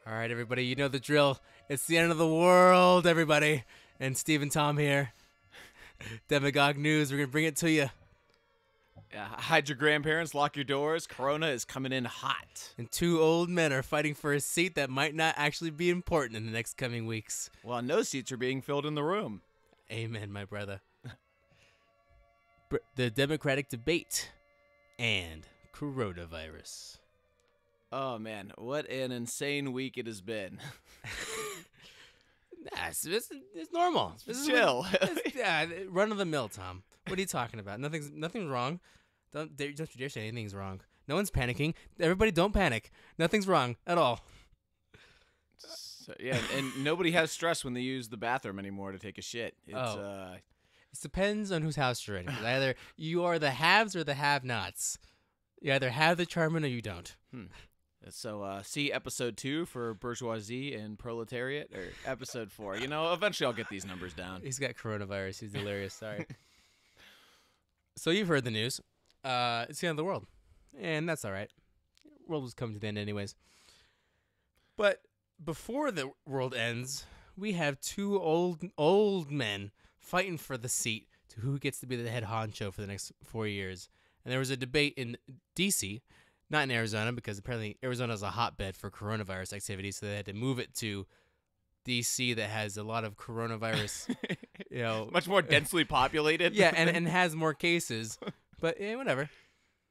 All right, everybody, you know the drill. It's the end of the world, everybody. And Steve and Tom here. Demagogue News, we're going to bring it to you. Hide your grandparents, lock your doors. Corona is coming in hot. And two old men are fighting for a seat that might not actually be important in the next coming weeks. Well, no seats are being filled in the room. Amen, my brother. The Democratic debate and coronavirus. Oh, man, what an insane week it has been. Nah, it's normal. This Chill. Run of the mill, Tom. What are you talking about? Nothing's wrong. Don't you dare say anything's wrong. No one's panicking. Everybody, don't panic. Nothing's wrong at all. So, yeah, and nobody has stress when they use the bathroom anymore to take a shit. It depends on whose house you're in. Either you are the haves or the have-nots. You either have the charmin or you don't. So see episode 2 for bourgeoisie and proletariat, or episode 4. You know, eventually I'll get these numbers down. He's got coronavirus. He's delirious. Sorry. So you've heard the news. It's the end of the world. And that's all right. The world was coming to the end anyways. But before the world ends, we have two old men fighting for the seat to who gets to be the head honcho for the next 4 years. And there was a debate in D.C., not in Arizona, because apparently Arizona is a hotbed for coronavirus activity, so they had to move it to D.C. that has a lot of coronavirus, much more densely populated. Yeah, and has more cases. But whatever.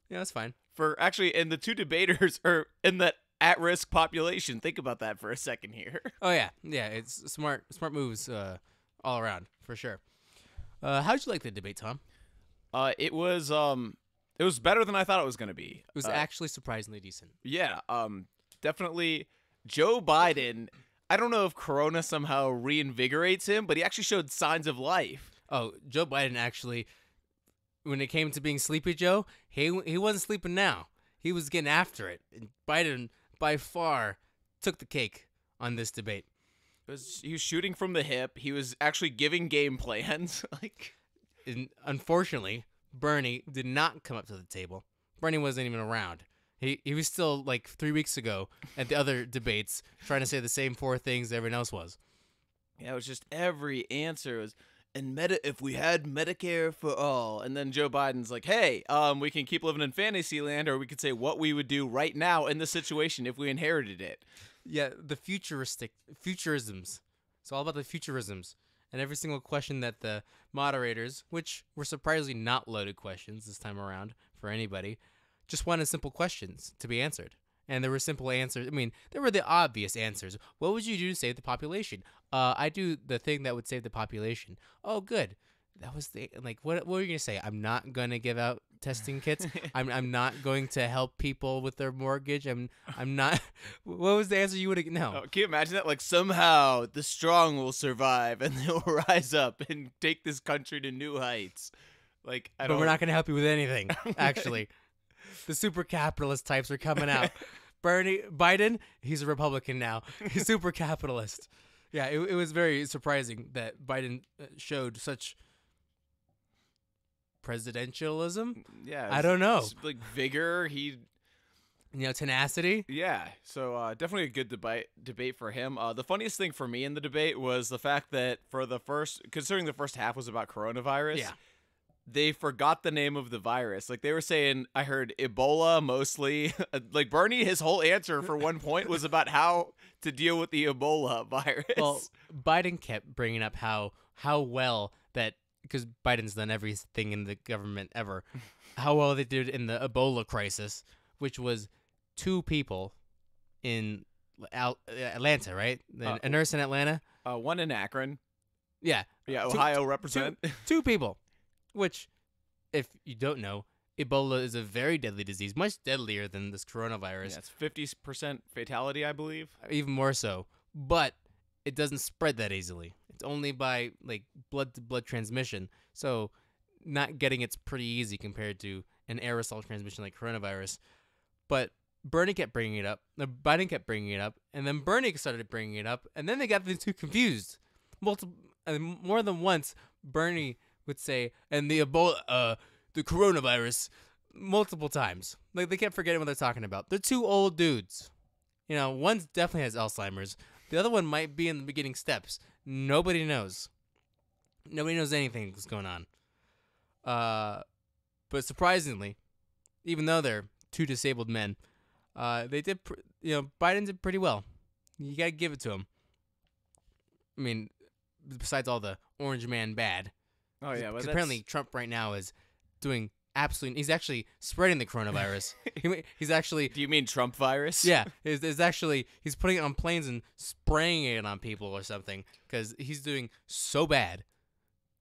Yeah, that's fine. And the two debaters are in that at-risk population. Think about that for a second here. Oh yeah, it's smart moves all around for sure. How'd you like the debate, Tom? It was better than I thought it was going to be. It was actually surprisingly decent. Yeah, definitely. Joe Biden, I don't know if Corona somehow reinvigorates him, but he actually showed signs of life. Oh, Joe Biden actually, when it came to being Sleepy Joe, he wasn't sleeping now. He was getting after it. And Biden, by far, took the cake on this debate. He was shooting from the hip. He was actually giving game plans. And unfortunately, Bernie did not come up to the table. Bernie wasn't even around. He was still, like, 3 weeks ago at the other debates trying to say the same 4 things everyone else was. Yeah, it was just every answer was, if we had Medicare for all. And then Joe Biden's like, hey, we can keep living in fantasy land, or we could say what we would do right now in the situation if we inherited it. Yeah, the futurisms. It's all about the futurisms. And every single question that the moderators, which were surprisingly not loaded questions this time around for anybody, just wanted simple questions to be answered. And there were simple answers. I mean, there were the obvious answers. What would you do to save the population? I do the thing that would save the population. Oh, good. That was what were you going to say? I'm not going to give out testing kits. I'm not going to help people with their mortgage. I'm not. What was the answer you would have? No. Can you imagine that? Like, somehow the strong will survive and they'll rise up and take this country to new heights. But we're not going to help you with anything, actually. The super capitalist types are coming out. Biden, he's a Republican now. He's super capitalist. Yeah, it was very surprising that Biden showed such presidentialism. Yeah, I don't know. Like vigor, tenacity. Yeah, so definitely a good debate for him. The funniest thing for me in the debate was the fact that considering the first half was about coronavirus, yeah, they forgot the name of the virus. Like, they were saying, I heard Ebola mostly. Like, Bernie, his whole answer for one point was about how to deal with the Ebola virus. Well, Biden kept bringing up how well that, because Biden's done everything in the government ever, how well they did in the Ebola crisis, which was 2 people in Atlanta, right? A nurse in Atlanta. One in Akron. Yeah. Yeah, Ohio represent. 2 people. Which, if you don't know, Ebola is a very deadly disease, much deadlier than this coronavirus. Yeah, it's 50% fatality, I believe. Even more so. But it doesn't spread that easily. It's only by, blood-to-blood transmission. So not getting it's pretty easy compared to an aerosol transmission like coronavirus. But Bernie kept bringing it up. Biden kept bringing it up. And then Bernie started bringing it up. And then they got the two confused. More than once, Bernie would say, and the Ebola, the coronavirus, multiple times. Like, they kept forgetting what they're talking about. They're 2 old dudes. One definitely has Alzheimer's. The other one might be in the beginning steps. Nobody knows. Nobody knows anything that's going on. But surprisingly, even though they're two disabled men, they did. Biden did pretty well. You gotta give it to him. I mean, besides all the orange man bad. Oh yeah, but apparently Trump right now is doing absolutely. He's actually spreading the coronavirus. He's actually. Do you mean Trump virus? Yeah, is actually he's putting it on planes and spraying it on people or something because he's doing so bad.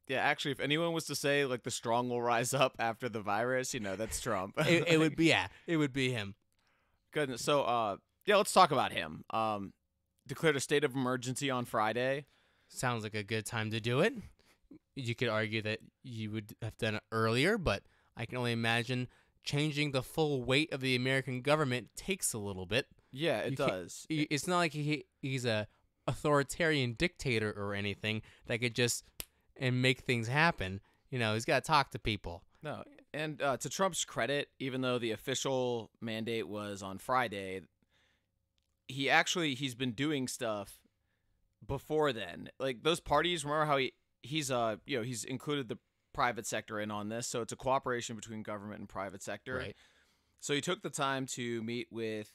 Yeah, actually, if anyone was to say like the strong will rise up after the virus, that's Trump. It would be it would be him. Goodness. So let's talk about him. Declared a state of emergency on Friday. Sounds like a good time to do it. You could argue that you would have done it earlier, but I can only imagine changing the full weight of the American government takes a little bit. Yeah, it does. It's not like he's a authoritarian dictator or anything that could just and make things happen. He's got to talk to people. No, and to Trump's credit, even though the official mandate was on Friday, he's been doing stuff before then. Like those parties, remember how he's included the private sector in on this, so it's a cooperation between government and private sector. Right. So he took the time to meet with,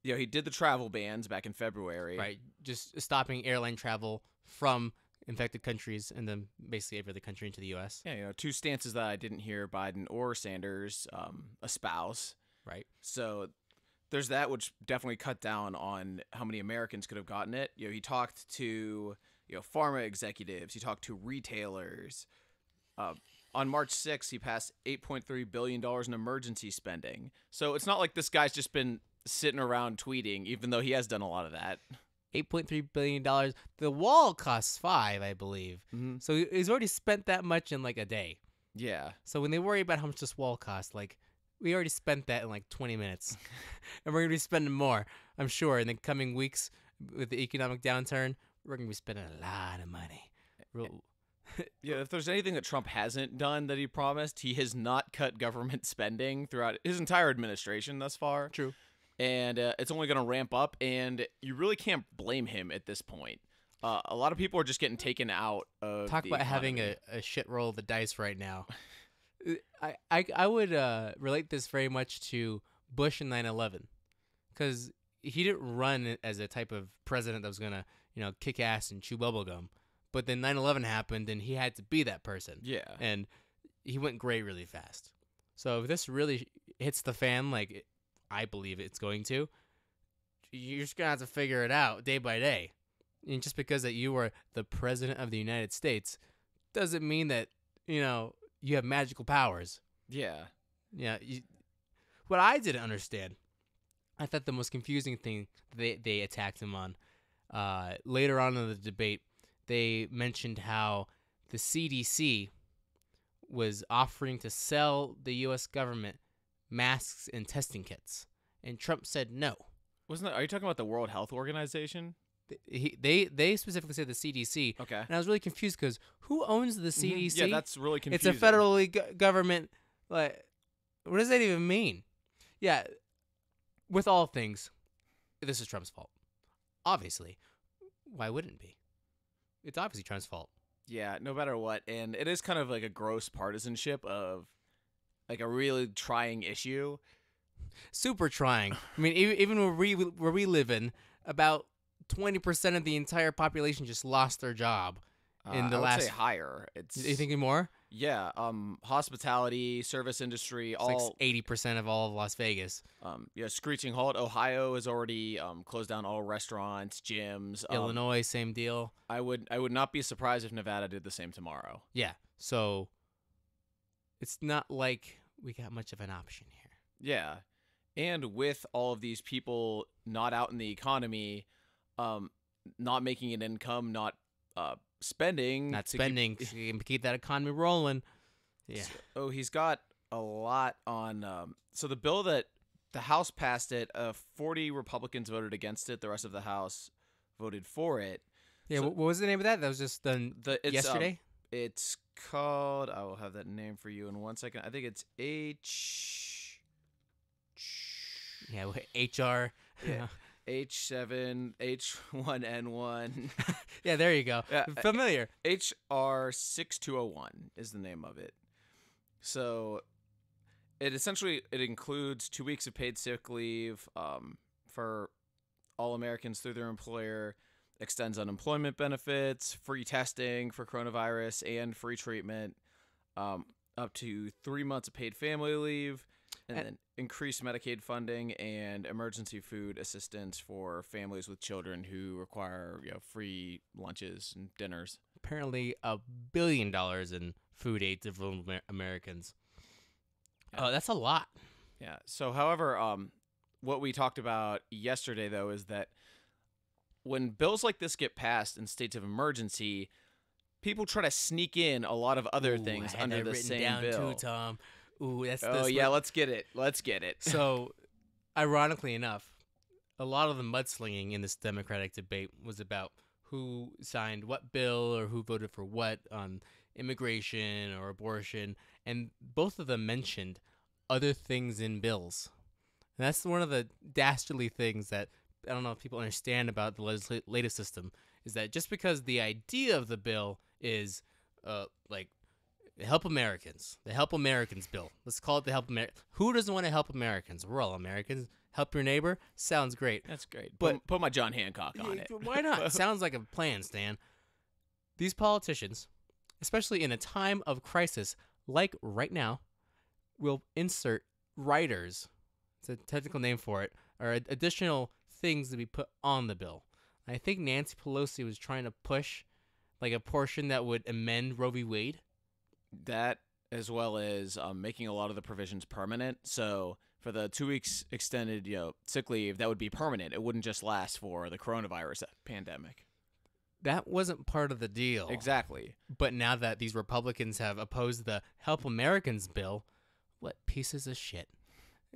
he did the travel bans back in February. Right, just stopping airline travel from infected countries and then basically every other country into the U.S. Yeah, two stances that I didn't hear Biden or Sanders espouse. Right. So there's that, which definitely cut down on how many Americans could have gotten it. He talked to pharma executives. He talked to retailers. On March 6th, he passed $8.3 billion in emergency spending. So it's not like this guy's just been sitting around tweeting, even though he has done a lot of that. $8.3 billion. The wall costs $5, I believe. Mm-hmm. So he's already spent that much in like a day. Yeah. So when they worry about how much this wall costs, like we already spent that in like 20 minutes. And we're going to be spending more, I'm sure, in the coming weeks with the economic downturn. We're going to be spending a lot of money. Yeah, if there's anything that Trump hasn't done that he promised, he has not cut government spending throughout his entire administration thus far. True. And it's only going to ramp up, and you really can't blame him at this point. A lot of people are just getting taken out of Talk the about economy. having a shit roll of the dice right now. I would relate this very much to Bush in 9/11, because he didn't run as a type of president that was going to kick ass and chew bubblegum. But then 9/11 happened, and he had to be that person. Yeah. And he went gray really fast. So if this really hits the fan, like I believe it's going to, you're just going to have to figure it out day by day. And just because that you are the president of the United States doesn't mean that, you have magical powers. Yeah. Yeah. What I didn't understand, I thought the most confusing thing they attacked him on, later on in the debate, they mentioned how the CDC was offering to sell the U.S. government masks and testing kits, and Trump said no. Are you talking about the World Health Organization? They specifically said the CDC. Okay. And I was really confused because who owns the CDC? Yeah, that's really confusing. It's a federally government. Like, what does that even mean? Yeah, with all things, this is Trump's fault. Obviously. Why wouldn't it be? It's obviously Trump's fault. Yeah, no matter what. And it is kind of like a gross partisanship of like a really trying issue. Super trying. I mean, even where we live in, about 20% of the entire population just lost their job in the I would last. say higher. You thinking more? Yeah, hospitality, service industry, It's all like 80% of all of Las Vegas. screeching halt. Ohio has already closed down all restaurants, gyms. Illinois, same deal. I would not be surprised if Nevada did the same tomorrow. Yeah, so it's not like we got much of an option here. Yeah, and with all of these people not out in the economy, not making an income, not spending, to keep that economy rolling. Yeah. So he's got a lot on. So the bill that the House passed it, 40 Republicans voted against it. The rest of the House voted for it. Yeah. So, what was the name of that? That was just done yesterday. It's called. I will have that name for you in 1 second. I think it's Yeah, HR. Yeah. H7, H1N1. Yeah, there you go. Yeah, Familiar. HR 6201 is the name of it. So it includes 2 weeks of paid sick leave for all Americans through their employer, extends unemployment benefits, free testing for coronavirus, and free treatment, up to 3 months of paid family leave, and then increased Medicaid funding and emergency food assistance for families with children who require free lunches and dinners. Apparently, $1 billion in food aid to vulnerable Americans. Oh, that's a lot. Yeah. So, however, what we talked about yesterday, though, is that when bills like this get passed in states of emergency, people try to sneak in a lot of other things under the same down bill. too, Tom. Ooh, that's let's get it. So, ironically enough, a lot of the mudslinging in this Democratic debate was about who signed what bill or who voted for what on immigration or abortion, and both of them mentioned other things in bills. And that's one of the dastardly things that I don't know if people understand about the latest system, is that just because the idea of the bill is like Help Americans, the Help Americans bill. Let's call it the Help Americans. Who doesn't want to help Americans? We're all Americans. Help your neighbor sounds great. That's great. But put my John Hancock on it. Why not? Sounds like a plan, Stan. These politicians, especially in a time of crisis like right now, will insert riders. It's a technical name for it, or additional things to be put on the bill. I think Nancy Pelosi was trying to push like a portion that would amend Roe v. Wade. That, as well as making a lot of the provisions permanent. So for the 2 weeks extended, sick leave, that would be permanent. It wouldn't just last for the coronavirus pandemic. That wasn't part of the deal. Exactly. But now that these Republicans have opposed the Help Americans bill, what pieces of shit?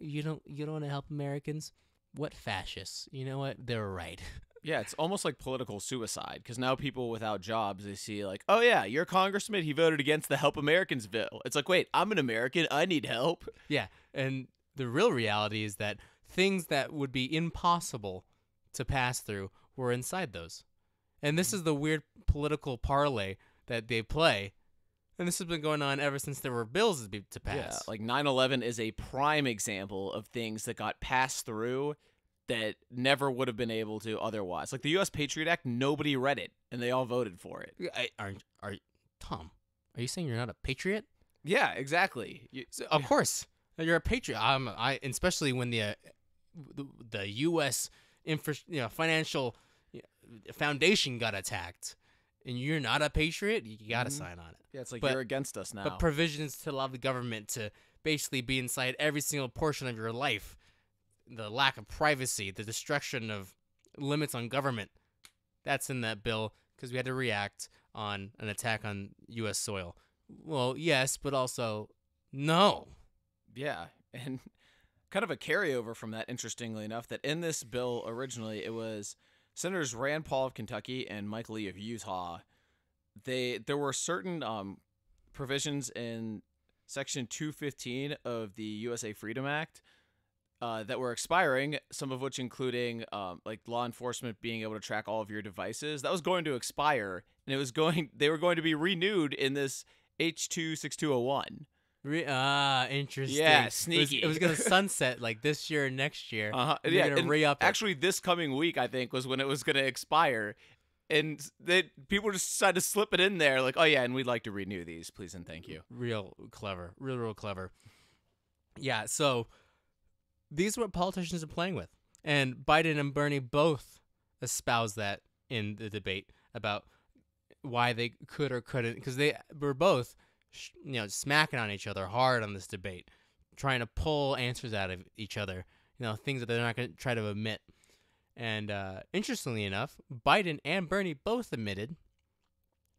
You don't want to help Americans? What fascists? You know what? They're right. Yeah, it's almost like political suicide, because now people without jobs, they see like, oh yeah, your congressman, he voted against the Help Americans bill. It's like, wait, I'm an American, I need help. Yeah, and the real reality is that things that would be impossible to pass through were inside those. And this is the weird political parlay that they play. And this has been going on ever since there were bills to pass. Yeah, like 9/11 is a prime example of things that got passed through that never would have been able to otherwise. Like the U.S. Patriot Act, nobody read it, and they all voted for it. Tom, are you saying you're not a patriot? Yeah, exactly. Of course, you're a patriot. Especially when the U.S. financial foundation got attacked, and you're not a patriot, you got to sign on it. Yeah, it's like you're against us now. But provisions to allow the government to basically be inside every single portion of your life, the lack of privacy, the destruction of limits on government, that's in that bill because we had to react on an attack on U.S. soil. Well, yes, but also no. Yeah, and kind of a carryover from that, interestingly enough, that in this bill originally it was Senators Rand Paul of Kentucky and Mike Lee of Utah. There were certain provisions in Section 215 of the USA Freedom Act that were expiring, some of which including like law enforcement being able to track all of your devices. That was going to expire, and they were going to be renewed in this H2 6201. Interesting. Yeah, sneaky. It was going to sunset like this year or next year. Yeah, going to re-up it. Actually, this coming week, I think, was when it was going to expire. And people just decided to slip it in there like, oh, yeah, and we'd like to renew these, please and thank you. Real clever. Real clever. Yeah, so these are what politicians are playing with. And Biden and Bernie both espoused that in the debate about why they could or couldn't, because they were both smacking on each other hard on this debate, trying to pull answers out of each other, things that they're not going to try to admit. And interestingly enough, Biden and Bernie both admitted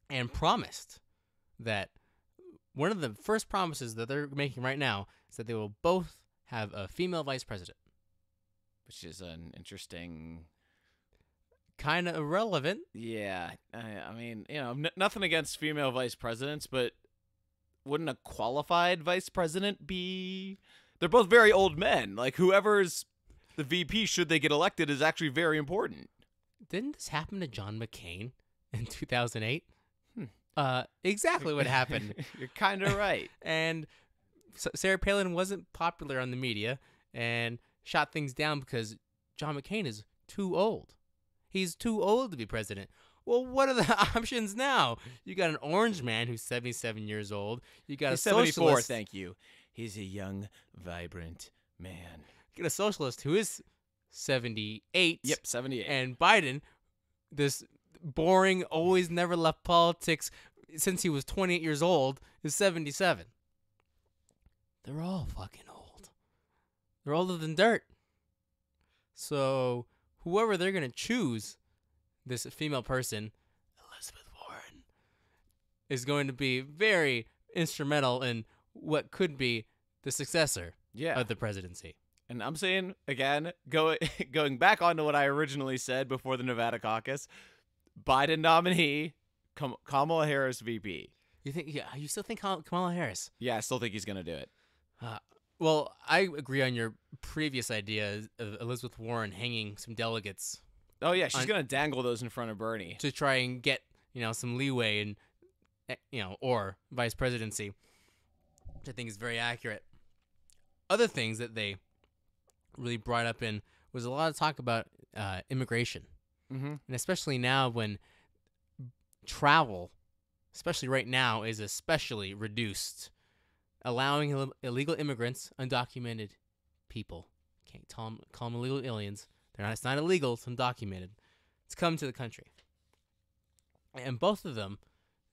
and promised that one of the first promises that they're making right now is that they will both have a female vice president. Which is an interesting... kind of irrelevant. Yeah. I mean, nothing against female vice presidents, but wouldn't a qualified vice president be... They're both very old men. Like, whoever's the VP, should they get elected, is actually very important. Didn't this happen to John McCain in 2008? Exactly what happened. You're kind of right. And Sarah Palin wasn't popular on the media and shot things down because John McCain is too old. He's too old to be president. Well, what are the options now? You got an orange man who's 77 years old. You got He's a 74, socialist. thank you. He's a young, vibrant man. You got a socialist who is 78. Yep, 78. And Biden, this boring, always never left politics since he was 28 years old, is 77. They're all fucking old. They're older than dirt. So whoever they're going to choose, this female person, Elizabeth Warren, is going to be very instrumental in what could be the successor of the presidency. And I'm saying, again, going back onto what I originally said before the Nevada caucus, Biden nominee, Kamala Harris VP. You think? Yeah, you still think Kamala Harris? Yeah, I still think he's going to do it. Well, I agree on your previous idea of Elizabeth Warren hanging some delegates. Oh, yeah, she's going to dangle those in front of Bernie. To try and get, some leeway and, or vice presidency, which I think is very accurate. Other things that they really brought up in was a lot of talk about immigration. Mm-hmm. And especially now when travel, especially right now, is especially reduced. Allowing illegal immigrants, undocumented people, can't call them illegal aliens. It's not illegal, it's undocumented. It's come to the country. And both of them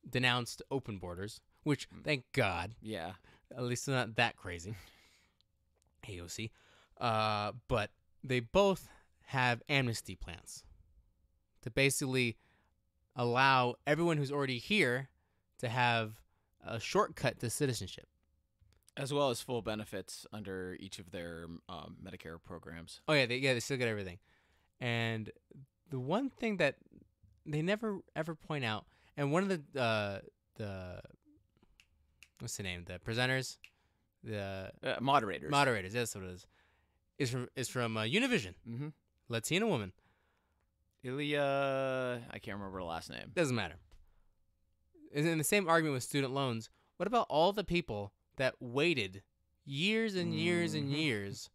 denounced open borders, which, thank God. Yeah. At least they're not that crazy. AOC. But they both have amnesty plans to basically allow everyone who's already here to have a shortcut to citizenship. As well as full benefits under each of their Medicare programs. Oh, yeah, they still get everything. And the one thing that they never ever point out, and one of the what's the name? The presenters? The moderators. Moderators, that's what it is from Univision. Mm-hmm. Latina woman. Ilya, I can't remember her last name. Doesn't matter. In the same argument with student loans, what about all the people that waited years and years and years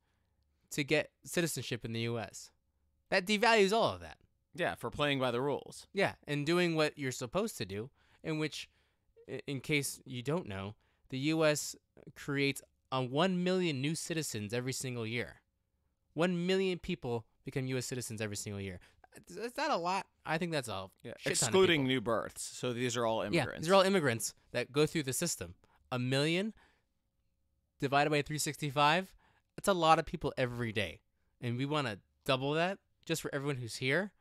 to get citizenship in the U.S.? That devalues all of that. Yeah, for playing by the rules. Yeah, and doing what you're supposed to do, in which, in case you don't know, the U.S. creates 1 million new citizens every single year. 1 million people become U.S. citizens every single year. Is that a lot? I think that's a shit ton of excluding people. new births. So these are all immigrants. Yeah, these are all immigrants that go through the system. 1 million divided by 365, that's a lot of people every day. And we want to double that just for everyone who's here.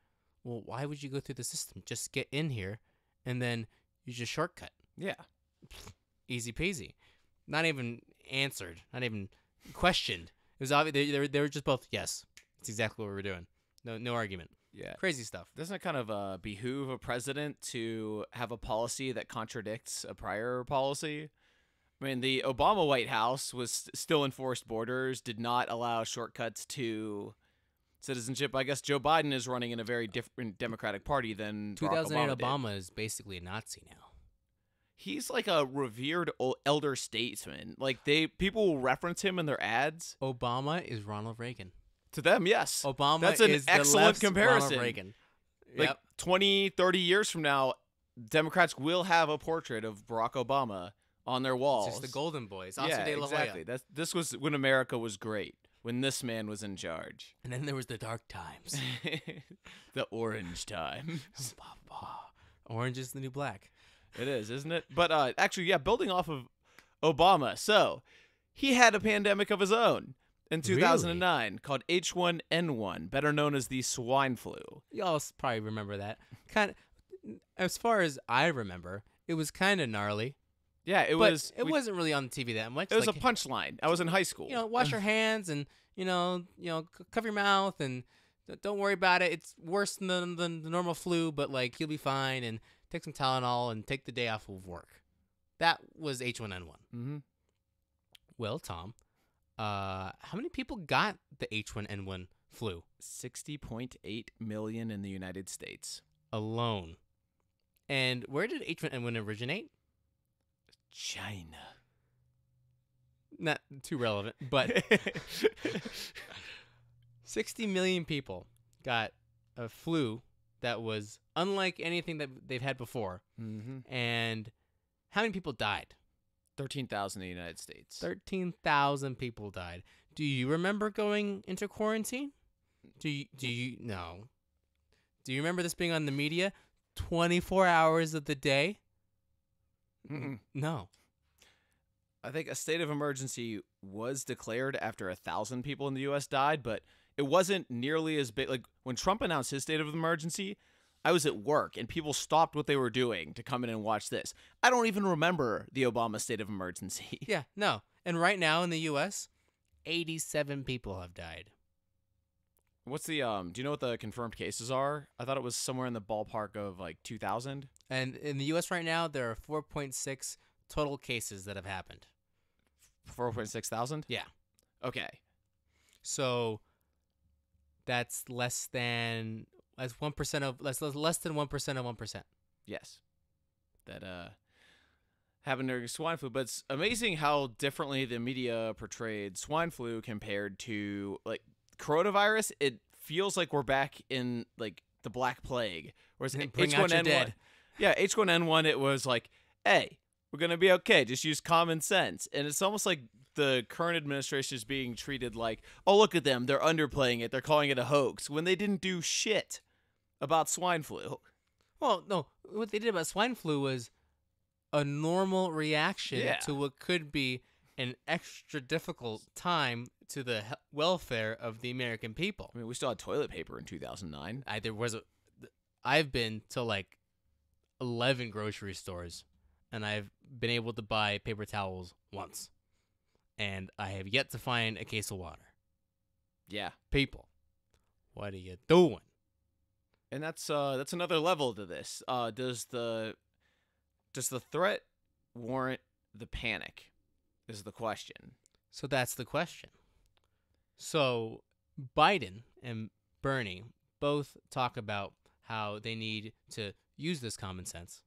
Well, why would you go through the system? Just get in here and then use your shortcut. Yeah. Easy peasy. Not even answered. Not even questioned. It was obvious. They were just both, yes, that's exactly what we were doing. No argument. Yeah. Crazy stuff. Doesn't it kind of behoove a president to have a policy that contradicts a prior policy? I mean, the Obama White House was still enforced borders, did not allow shortcuts to citizenship. I guess Joe Biden is running in a very different Democratic Party than 2008 Barack Obama is basically a Nazi now. He's like a revered elder statesman. Like people will reference him in their ads. Obama is Ronald Reagan. To them, yes. Obama That's an is the excellent left's comparison. Ronald Reagan. Like Yep. 20, 30 years from now, Democrats will have a portrait of Barack Obama on their walls. It's just the Golden Boys. Yeah, exactly. This was when America was great, when this man was in charge. And then there was the dark times. The orange time. Orange is the new black. It is, isn't it? But actually, yeah, building off of Obama. So he had a pandemic of his own in 2009 called H1N1, better known as the swine flu. Y'all probably remember that. As far as I remember, it was kind of gnarly. Yeah, it wasn't really on TV that much. It was a punchline. I was in high school. Wash your hands and cover your mouth and don't worry about it. It's worse than the normal flu, but you'll be fine. And take some Tylenol and take the day off of work. That was H1N1. Mm-hmm. Well, Tom, how many people got the H1N1 flu 60.8 million in the United States. alone. And where did H1N1 originate? China. Not too relevant, but 60 million people got a flu that was unlike anything that they've had before. Mm-hmm. And how many people died? 13,000 in the United States. 13,000 people died. Do you remember going into quarantine? Do you no. Do you remember this being on the media 24 hours of the day? Mm-mm. No. I think a state of emergency was declared after 1,000 people in the U.S. died, but it wasn't nearly as big. Like when Trump announced his state of emergency, I was at work and people stopped what they were doing to come in and watch this. I don't even remember the Obama state of emergency. Yeah, no. And right now in the U.S., 87 people have died. What's the do you know what the confirmed cases are? I thought it was somewhere in the ballpark of like 2,000. And in the U.S. right now, there are 4.6 total cases that have happened. 4.6 thousand? Yeah. Okay. So that's less than 1% of less than 1% of 1%. Yes. That happened during swine flu, but it's amazing how differently the media portrayed swine flu compared to like coronavirus. It feels like we're back in like the Black Plague, whereas Bring out your H1N1, dead. yeah, H1N1, it was like, hey, we're gonna be okay. Just use common sense, and it's almost like the current administration is being treated like, oh, look at them, they're underplaying it, they're calling it a hoax when they didn't do shit about swine flu. Well, no. What they did about swine flu was a normal reaction Yeah. to what could be an extra difficult time to the welfare of the American people. I mean, we still had toilet paper in 2009. I've been to like 11 grocery stores, and I've been able to buy paper towels once, and I have yet to find a case of water. Yeah. People, what are you doing? And that's another level to this. Does the threat warrant the panic? Is the question. So that's the question. So Biden and Bernie both talk about how they need to use this common sense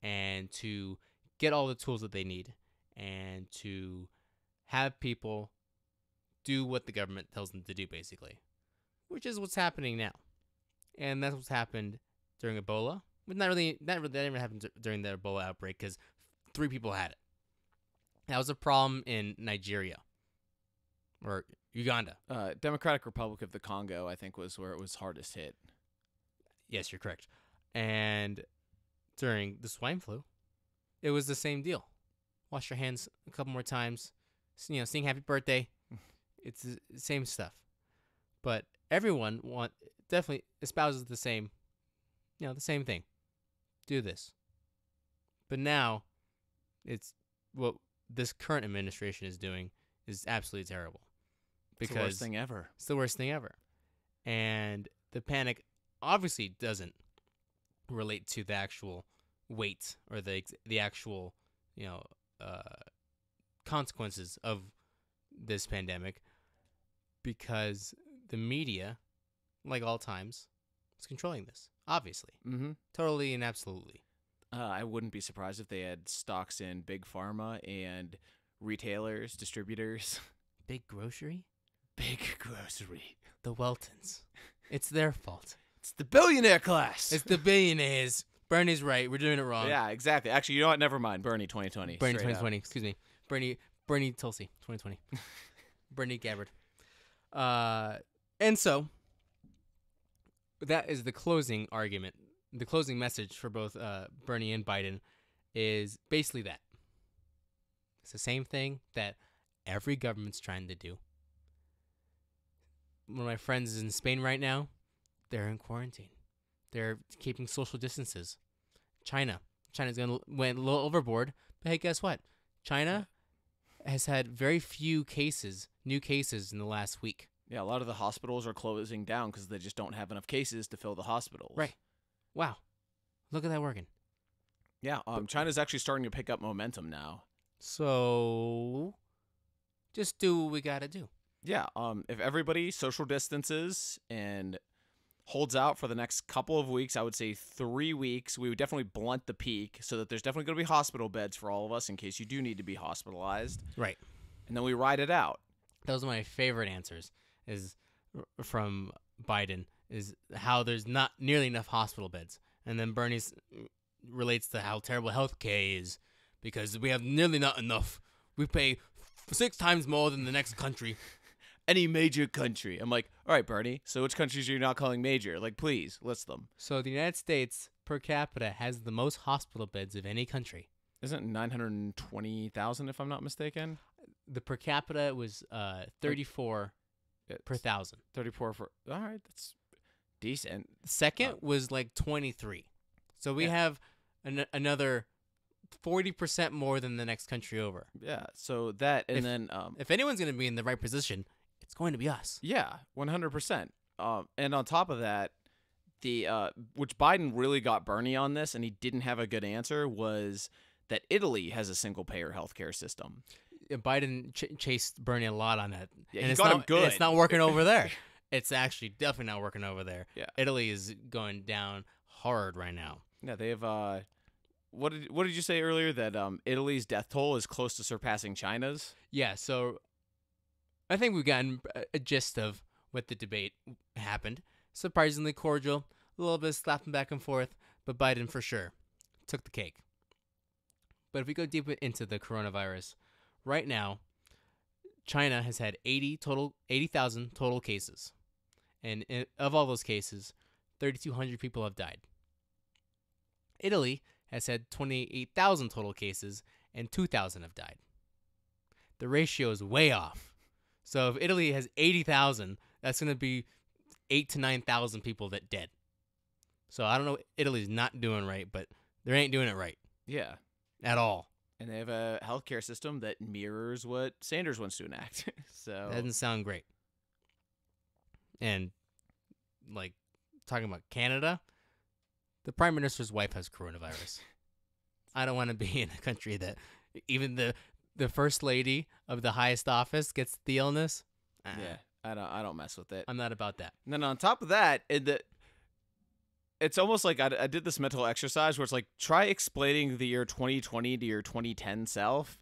and to get all the tools that they need and to have people do what the government tells them to do, basically, which is what's happening now. And that's what's happened during Ebola. But that never happened during the Ebola outbreak because 3 people had it. That was a problem in Nigeria or Uganda. Democratic Republic of the Congo, I think, was where it was hardest hit. Yes, you're correct. And during the swine flu, it was the same deal. Wash your hands a couple more times. Sing happy birthday. It's the same stuff. But everyone definitely espouses the same thing. Do this. But now, it's what this current administration is doing is absolutely terrible. It's the worst thing ever. It's the worst thing ever. And the panic obviously doesn't relate to the actual weight or the actual, consequences of this pandemic, because the media, like all times, is controlling this. Obviously. Mm-hmm. Totally and absolutely. I wouldn't be surprised if they had stocks in big pharma and retailers, distributors. Big grocery? Big grocery. The Weltons. It's their fault. It's the billionaire class. It's the billionaires. Bernie's right. We're doing it wrong. Yeah, exactly. Actually, you know what? Never mind. Bernie 2020. Bernie Straight 2020. Excuse me. Bernie Tulsi 2020. Bernie Gabbard. And so that is the closing argument. The closing message for both Bernie and Biden is basically that. It's the same thing that every government's trying to do. One of my friends is in Spain right now. They're in quarantine. They're keeping social distances. China's went a little overboard, but hey, guess what? China has had very few new cases in the last week. Yeah, a lot of the hospitals are closing down because they just don't have enough cases to fill the hospitals. Right. Wow. Look at that working. Yeah, China's actually starting to pick up momentum now. So just do what we got to do. Yeah. If everybody social distances and holds out for the next couple of weeks, I would say 3 weeks, we would definitely blunt the peak so that there's definitely going to be hospital beds for all of us in case you do need to be hospitalized. Right. And then we ride it out. Those are my favorite answers. Is from Biden is how there's not nearly enough hospital beds, and then Bernie's relates to how terrible healthcare is because we have nearly not enough. We pay 6 times more than the next country. Any major country. I'm like, all right, Bernie, so which countries are you not calling major? Like, please, list them. So the United States per capita has the most hospital beds of any country. Isn't it 920,000, if I'm not mistaken? The per capita was 34 per thousand. 34 for... All right, that's decent. Second was like 23. So we have another 40% more than the next country over. Yeah, so that, and then... if anyone's going to be in the right position, it's going to be us. Yeah, 100%. And on top of that, which Biden really got Bernie on this, and he didn't have a good answer, was that Italy has a single-payer healthcare system. Biden chased Bernie a lot on that. Yeah, and he it's got not, him good. It's not working over there. It's actually definitely not working over there. Yeah. Italy is going down hard right now. Yeah, they have... What did you say earlier, that Italy's death toll is close to surpassing China's? Yeah, so I think we've gotten a gist of what the debate happened. Surprisingly cordial, a little bit of slapping back and forth, but Biden for sure took the cake. But if we go deeper into the coronavirus, right now, China has had 80,000 total cases. And of all those cases, 3,200 people have died. Italy has had 28,000 total cases, and 2,000 have died. The ratio is way off. So if Italy has 80,000, that's going to be 8,000 to 9,000 people that dead. So I don't know, Italy's not doing right, but they ain't doing it right. Yeah. At all. And they have a healthcare system that mirrors what Sanders wants to enact. So That doesn't sound great. And, like, talking about Canada, the Prime Minister's wife has coronavirus. I don't want to be in a country that even the First Lady of the highest office gets the illness. Yeah, I don't mess with it. I'm not about that. And then on top of that, it's almost like I did this mental exercise where it's like, try explaining the year 2020 to your 2010 self.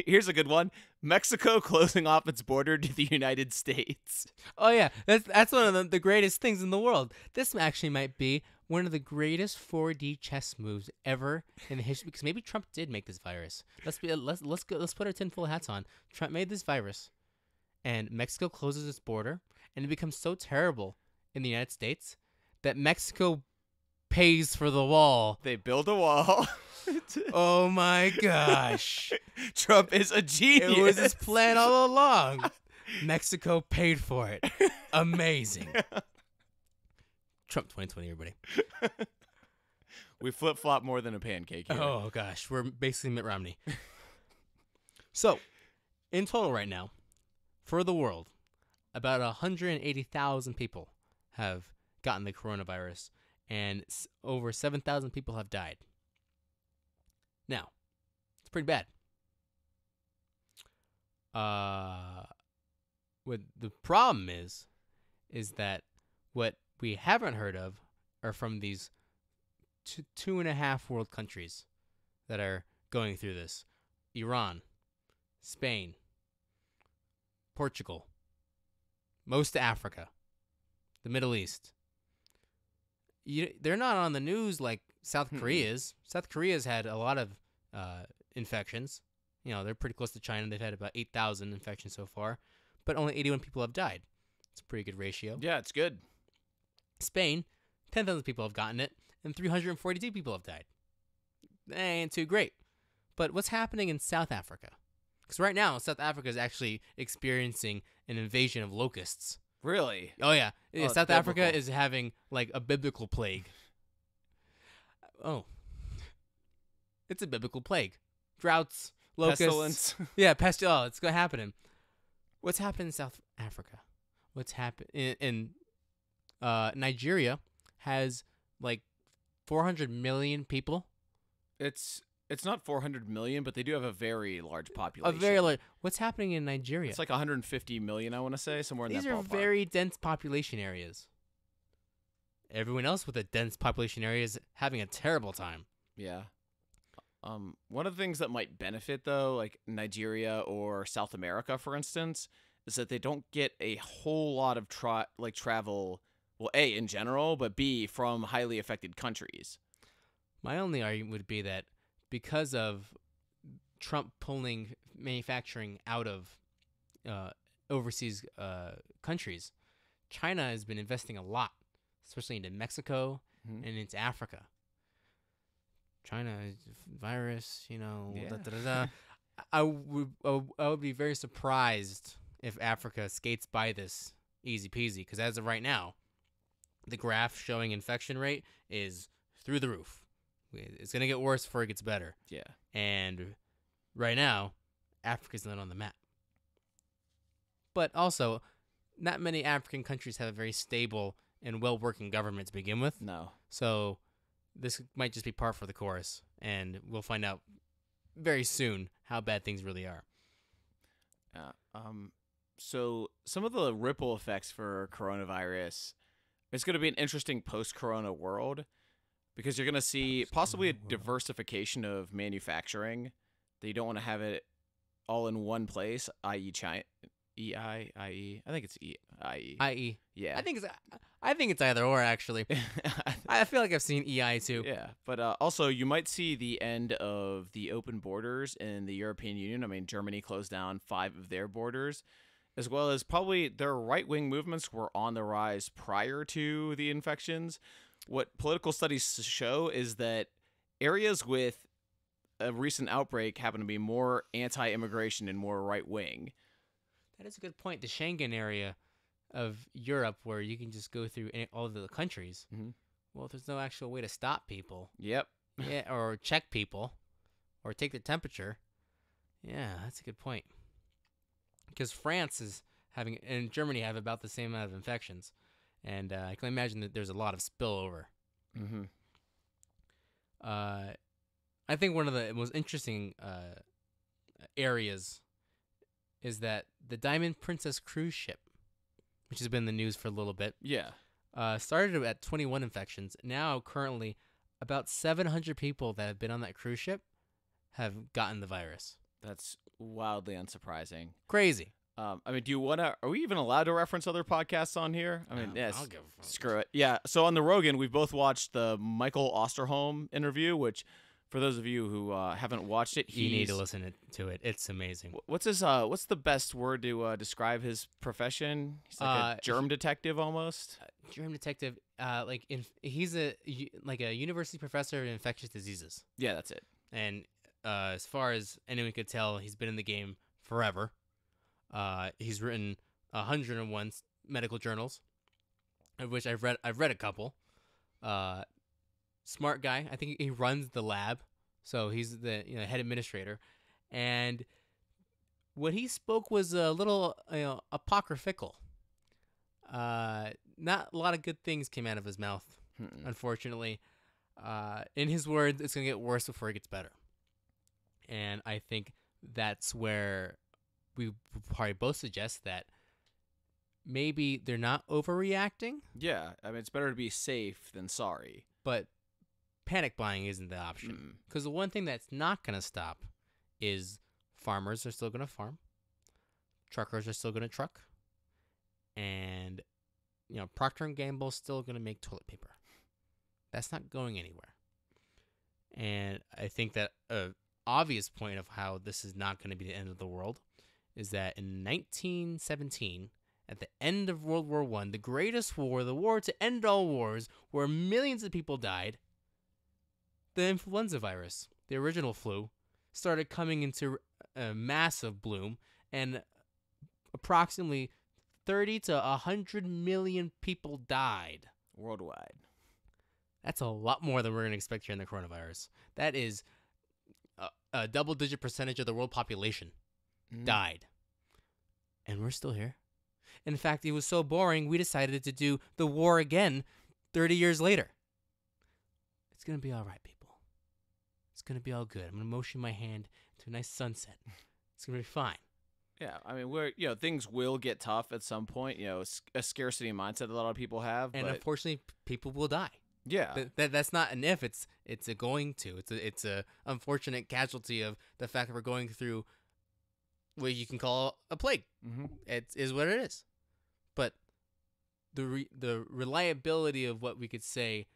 Here's a good one. Mexico closing off its border to the United States. Oh, yeah. That's one of the greatest things in the world. This actually might be one of the greatest 4D chess moves ever in the history, because maybe Trump did make this virus. Let's put our tinfoil hats on. Trump made this virus, and Mexico closes its border, and it becomes so terrible in the United States that Mexico pays for the wall. They build a wall. Oh my gosh. Trump is a genius. It was his plan all along. Mexico paid for it. Amazing. Trump 2020, everybody. We flip-flop more than a pancake here. Oh gosh, we're basically Mitt Romney. So, in total right now, for the world, about 180,000 people have gotten the coronavirus, and over 7,000 people have died. Now, it's pretty bad. What the problem is that what we haven't heard of are from these 2.5 world countries that are going through this: Iran, Spain, Portugal, most of Africa, the Middle East. They're not on the news like South Korea is. South Korea's had a lot of infections. You know, they're pretty close to China. They've had about 8,000 infections so far, but only 81 people have died. It's a pretty good ratio. Yeah, it's good. Spain, 10,000 people have gotten it, and 342 people have died. That ain't too great. But what's happening in South Africa? Because right now, South Africa is actually experiencing an invasion of locusts. Really? Oh, yeah. Oh, South Africa is having, like, a biblical plague. Oh. It's a biblical plague. Droughts, locusts. Pestilence. Yeah, pestilence. Oh, it's going to happen. What's happened in South Africa? What's happened in Nigeria has, like, 400 million people. It's It's not 400 million, but they do have a very large A population. very large. What's happening in Nigeria? It's like 150 million, I want to say, somewhere in These that are ballpark. very dense population areas. Everyone else with a dense population area is having a terrible time. Yeah. One of the things that might benefit, though, like Nigeria or South America, for instance, is that they don't get a whole lot of travel, well, A, in general, but B, from highly affected countries. My only argument would be that because of Trump pulling manufacturing out of overseas countries, China has been investing a lot, especially into Mexico and into Africa. China virus, Yeah. da, da, da, da. I would be very surprised if Africa skates by this easy peasy, because as of right now, the graph showing infection rate is through the roof. It's going to get worse before it gets better. Yeah. And right now, Africa's not on the map. But also, not many African countries have a very stable and well-working government to begin with. No. So this might just be par for the course, and we'll find out very soon how bad things really are. So some of the ripple effects for coronavirus, it's going to be an interesting post-corona world, because you're going to see possibly a diversification of manufacturing. That you don't want to have it all in one place, i.e. China. I think it's EIE. I.e. Yeah. I think it's either or, actually. I feel like I've seen EI too. Yeah, but also you might see the end of the open borders in the European Union. I mean, Germany closed down 5 of their borders, as well as probably their right-wing movements were on the rise prior to the infections. What political studies show is that areas with a recent outbreak happen to be more anti-immigration and more right-wing. That is a good point. The Schengen area of Europe, where you can just go through all of the countries. Mhm. Well, there's no actual way to stop people. Yep. Yeah, or check people, or take their temperature. Yeah, that's a good point. Because France is having, and Germany have about the same amount of infections, and I can imagine that there's a lot of spillover. Mm-hmm. I think one of the most interesting areas is that the Diamond Princess cruise ship, which has been in the news for a little bit, Yeah. started at 21 infections. Now, currently, about 700 people that have been on that cruise ship have gotten the virus. That's wildly unsurprising. Crazy. I mean, do you want to? Are we even allowed to reference other podcasts on here? I mean, yes. I'll give a fuck. Screw it. Yeah. So on the Rogan, we've both watched the Michael Osterholm interview, which, for those of you who haven't watched it, You need to listen to it. It's amazing. What's his? What's the best word to describe his profession? He's like a germ detective almost. Germ detective. He's a university professor of infectious diseases. Yeah, that's it. And as far as anyone could tell, he's been in the game forever. He's written 101 medical journals, of which I've read a couple. Smart guy. I think he runs the lab, so he's the head administrator. And what he spoke was a little apocryphal. Not a lot of good things came out of his mouth, unfortunately. In his words, it's gonna get worse before it gets better. And I think that's where we probably both suggest that maybe they're not overreacting, Yeah, I mean, it's better to be safe than sorry. but panic buying isn't the option. Because the one thing that's not going to stop is farmers are still going to farm, truckers are still going to truck, and Procter & Gamble is still going to make toilet paper. That's not going anywhere. And I think that an obvious point of how this is not going to be the end of the world is that in 1917, at the end of World War I, the greatest war, the war to end all wars, where millions of people died, the influenza virus, the original flu, started coming into a massive bloom, and approximately 30 to 100 million people died. Worldwide. That's a lot more than we're going to expect here in the coronavirus. That is a double-digit percentage of the world population died. And we're still here. In fact, it was so boring, we decided to do the war again 30 years later. It's going to be all right, people. It's gonna be all good. I'm gonna motion my hand to a nice sunset. It's gonna be fine. Yeah, I mean, things will get tough at some point. A scarcity mindset that a lot of people have. And but unfortunately, people will die. yeah, That's not an if. It's a going to. It's a unfortunate casualty of the fact that we're going through what you can call a plague. mm-hmm. It is what it is. But the reliability of what we could say,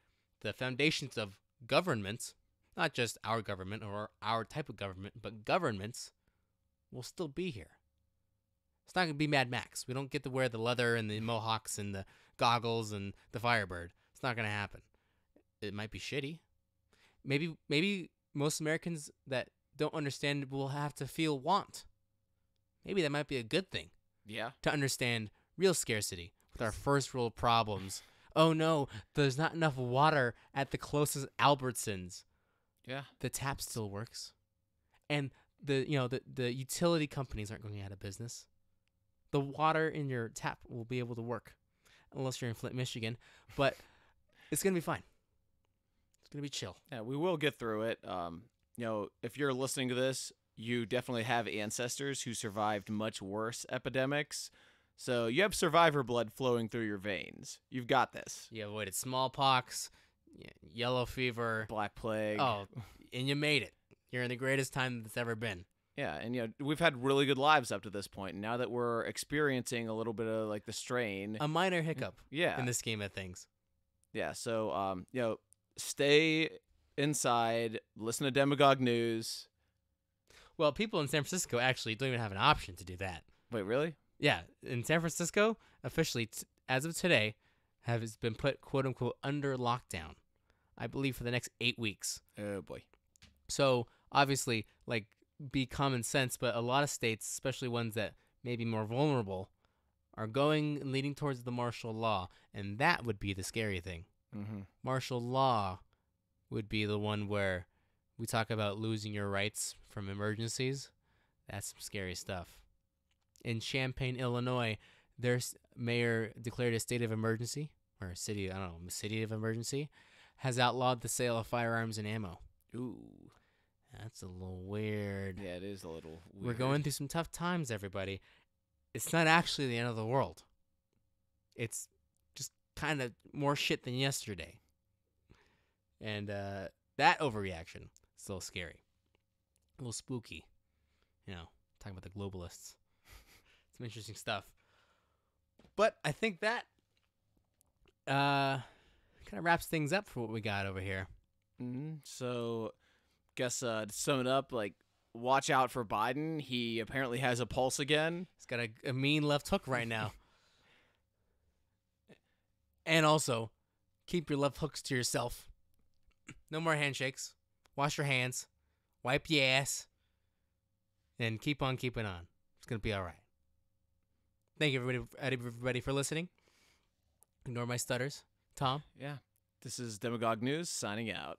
the foundations of governments, not just our government or our type of government, but governments, will still be here. It's not going to be Mad Max. We don't get to wear the leather and the mohawks and the goggles and the Firebird. It's not going to happen. It might be shitty. Maybe most Americans that don't understand will have to feel want. Maybe that might be a good thing. Yeah. To understand real scarcity with our first world problems. Oh no, there's not enough water at the closest Albertsons. Yeah. The tap still works. And the utility companies aren't going out of business. The water in your tap will be able to work, unless you're in Flint, Michigan. But it's gonna be fine. It's gonna be chill. Yeah, we will get through it. If you're listening to this, you definitely have ancestors who survived much worse epidemics. So you have survivor blood flowing through your veins. You've got this. You avoided smallpox, yellow fever, Black plague. Oh, and you made it. You're in the greatest time that's ever been. Yeah, and we've had really good lives up to this point. And now that we're experiencing a little bit of like the strain, A minor hiccup yeah, in the scheme of things. yeah. So stay inside, listen to Demagogue News. Well, people in San Francisco actually don't even have an option to do that. Wait, really? Yeah, in San Francisco, officially, as of today, has been put, quote-unquote, under lockdown, I believe, for the next 8 weeks. Oh, boy. So, obviously, be common sense, but a lot of states, especially ones that may be more vulnerable, are leading towards the martial law, and that would be the scary thing. Mm-hmm. Martial law would be the one where we talk about losing your rights from emergencies. That's some scary stuff. In Champaign, Illinois, their mayor declared a state of emergency, or city of emergency, has outlawed the sale of firearms and ammo. Ooh. That's a little weird. Yeah, it is a little weird. We're going through some tough times, everybody. It's not actually the end of the world. It's just kind of more shit than yesterday. And that overreaction is a little scary. A little spooky. Talking about the globalists. Some interesting stuff. But I think that kind of wraps things up for what we got over here. Mm-hmm. So, guess to sum it up, watch out for Biden. He apparently has a pulse again. He's got a mean left hook right now. And also, keep your left hooks to yourself. No more handshakes. Wash your hands. Wipe your ass. And keep on keeping on. It's going to be all right. Thank you, everybody, for listening. Ignore my stutters. Tom? Yeah. This is Demagogue News signing out.